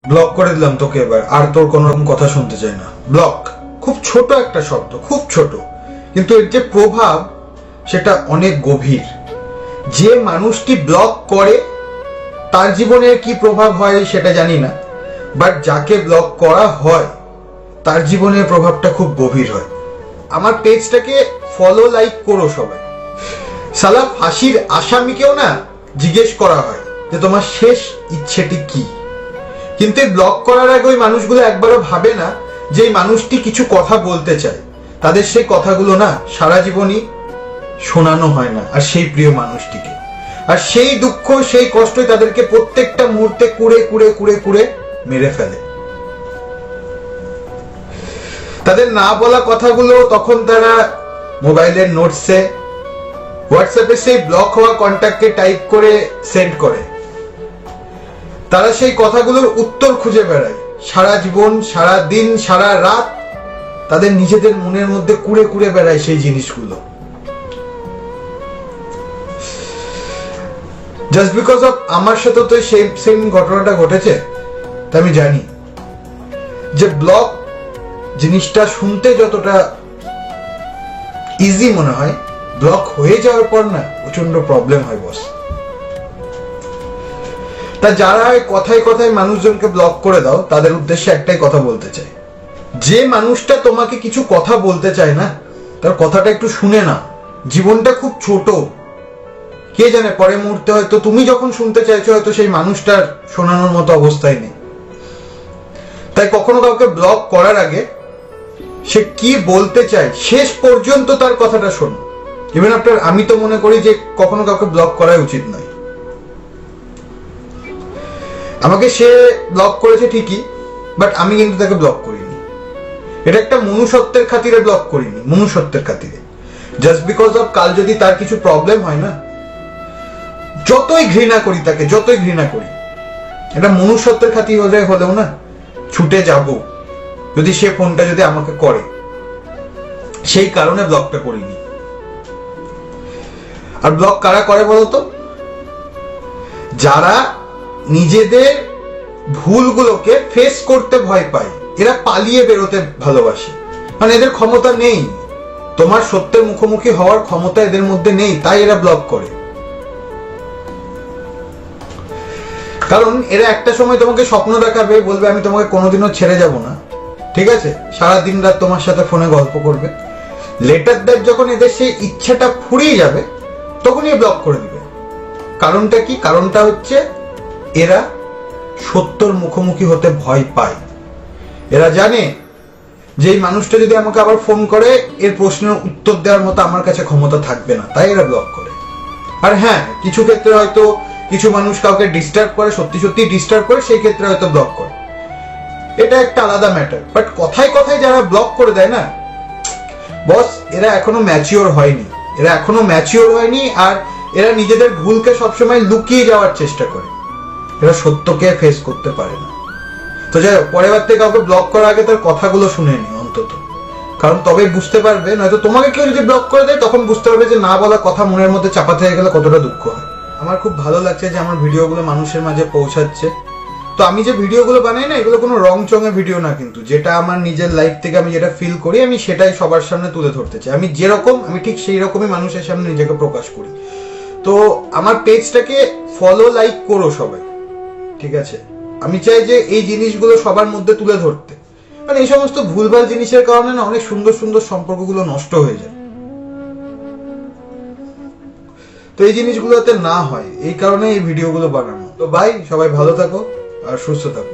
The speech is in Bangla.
ব্লক করে দিলাম তোকে এবার, আর তোর কোনো রকম কথা শুনতে চাই না। ব্লক খুব ছোট একটা শব্দ, খুব ছোট, কিন্তু এর যে প্রভাব সেটা অনেক গভীর। যে মানুষটি ব্লক করে তার জীবনে কি প্রভাব হয় সেটা জানি না, বাট যাকে ব্লক করা হয় তার জীবনের প্রভাবটা খুব গভীর হয়। আমার পেজটাকে ফলো লাইক করো সবাই। সালা ফাঁসির আসামিকেও না জিজ্ঞেস করা হয় যে তোমার শেষ ইচ্ছেটি কি, কিন্তু এই ব্লক করার আগে ওই মানুষগুলো একবারও ভাবে না যে এই মানুষটি কিছু কথা বলতে চায়। তাদের সেই কথাগুলো না সারা জীবনই শোনানো হয় না আর সেই প্রিয় মানুষটিকে, আর সেই দুঃখ সেই কষ্টই তাদেরকে প্রত্যেকটা মুহূর্তে কুড়ে কুড়ে কুড়ে কুড়ে মেরে ফেলে। তাদের না বলা কথাগুলো তখন তারা মোবাইলের নোটসে, হোয়াটসঅ্যাপে সেই ব্লক হওয়া কন্ট্যাক্টকে টাইপ করে সেন্ড করে। তারা সেই কথাগুলোর উত্তর খুঁজে বেড়ায় সারা জীবন, সারা দিন, সারা রাত। তাদের নিজেদের মনের মধ্যে কুড়ে কুড়ে বেড়ায় সেই জিনিসগুলো। জাস্ট বিকজ অফ আমার সাথে তো সেম ঘটনাটা ঘটেছে, তাই আমি জানি যে ব্লক জিনিসটা শুনতে যতটা ইজি মনে হয়, ব্লক হয়ে যাওয়ার পর না প্রচন্ড প্রবলেম হয় বস। তা যারা কথায় কথায় মানুষজনকে ব্লক করে দাও তাদের উদ্দেশ্যে একটাই কথা বলতে চাই, যে মানুষটা তোমাকে কিছু কথা বলতে চায় না তার কথাটা একটু শুনে না। জীবনটা খুব ছোট, কে জানে পরের মুহূর্তে হয়তো তুমি যখন শুনতে চাইছো হয়তো সেই মানুষটার শোনানোর মতো অবস্থায় নেই। তাই কখনো কাউকে ব্লক করার আগে সে কি বলতে চায় শেষ পর্যন্ত তার কথাটা শোনো। ইভেন আফটার, আমি তো মনে করি যে কখনো কাউকে ব্লক করাই উচিত নয়। আমাকে সে ব্লক করেছে ঠিকই, বাট আমি কিন্তু তাকে ব্লক করিনি। এটা একটা মনুষ্যত্বের খাতিরে ব্লক করিনি, মনুষ্যত্বের খাতিরে। জাস্ট বিকজ অফ কাল যদি তার কিছু প্রবলেম হয় না, যতই ঘৃণা করি তাকে, যতই ঘৃণা করি, এটা মনুষ্যত্বের খাতিরে হলেও না ছুটে যাব যদি সে ফোনটা যদি আমাকে করে। সেই কারণে ব্লকটা করিনি। আর ব্লক কারা করে বলতো? যারা নিজেদের ভুলগুলোকে ফেস করতে ভয় পায়, এরা পালিয়ে বেরোতে ভালোবাসে। মানে এদের ক্ষমতা নেই, তোমার সত্যের মুখোমুখি হওয়ার ক্ষমতা এদের মধ্যে নেই, তাই এরা ব্লক করে। কারণ এরা একটা সময় তোমাকে স্বপ্ন দেখাবে, বলবে আমি তোমাকে কোনোদিনও ছেড়ে যাব না, ঠিক আছে, সারা দিন রাত তোমার সাথে ফোনে গল্প করবে। লেটার দ্যাট যখন এদের সেই ইচ্ছাটা ফুরিয়ে যাবে তখনই ব্লক করে দিবে। কারণটা কি? কারণটা হচ্ছে এরা সত্যর মুখোমুখি হতে ভয় পায়। এরা জানে যে এই মানুষটা যদি আমাকে আবার ফোন করে এর প্রশ্নের উত্তর দেওয়ার মতো আমার কাছে ক্ষমতা থাকবে না, তাই এরা ব্লক করে। আর হ্যাঁ, কিছু ক্ষেত্রে হয়তো কিছু মানুষ কাউকে ডিস্টার্ব করে, সত্যি সত্যি ডিস্টার্ব করে, সেই ক্ষেত্রে হয়তো ব্লক করে, এটা একটা আলাদা ম্যাটার। বাট কথায় কথায় যারা ব্লক করে দেয় না বস, এরা এখনো ম্যাচিওর হয়নি, এরা এখনো ম্যাচিওর হয়নি। আর এরা নিজেদের ভুলকে সবসময় লুকিয়ে যাওয়ার চেষ্টা করে, এরা সত্যকে ফেস করতে পারে না। তো যাই হোক, পরের বার থেকে কাউকে ব্লক করার আগে তার কথাগুলো শুনে নি অন্তত, কারণ তবেই বুঝতে পারবে। নয়তো তোমাকে কেউ যদি ব্লক করে দেয় তখন বুঝতে পারবে যে না বলা কথা মনের মধ্যে চাপা থেকে গেলে কতটা দুঃখ হয়। আমার খুব ভালো লাগছে যে আমার ভিডিওগুলো মানুষের মাঝে পৌঁছাচ্ছে। তো আমি যে ভিডিওগুলো বানাই না, এগুলো কোনো রং চঙের ভিডিও না, কিন্তু যেটা আমার নিজের লাইফ থেকে আমি যেটা ফিল করি আমি সেটাই সবার সামনে তুলে ধরতে চাই। আমি যেরকম, আমি ঠিক সেই রকমই মানুষের সামনে নিজেকে প্রকাশ করি। তো আমার পেজটাকে ফলো লাইক করো সবাই, ঠিক আছে? আমি চাই যে এই জিনিসগুলো সবার মধ্যে তুলে ধরতে, মানে এই সমস্ত ভুলভাল জিনিসের কারণে না অনেক সুন্দর সুন্দর সম্পর্কগুলো নষ্ট হয়ে যায়। তো এই জিনিসগুলো যাতে না হয় এই কারণে এই ভিডিওগুলো বানানো। তো ভাই, সবাই ভালো থাকো আর সুস্থ থাকো।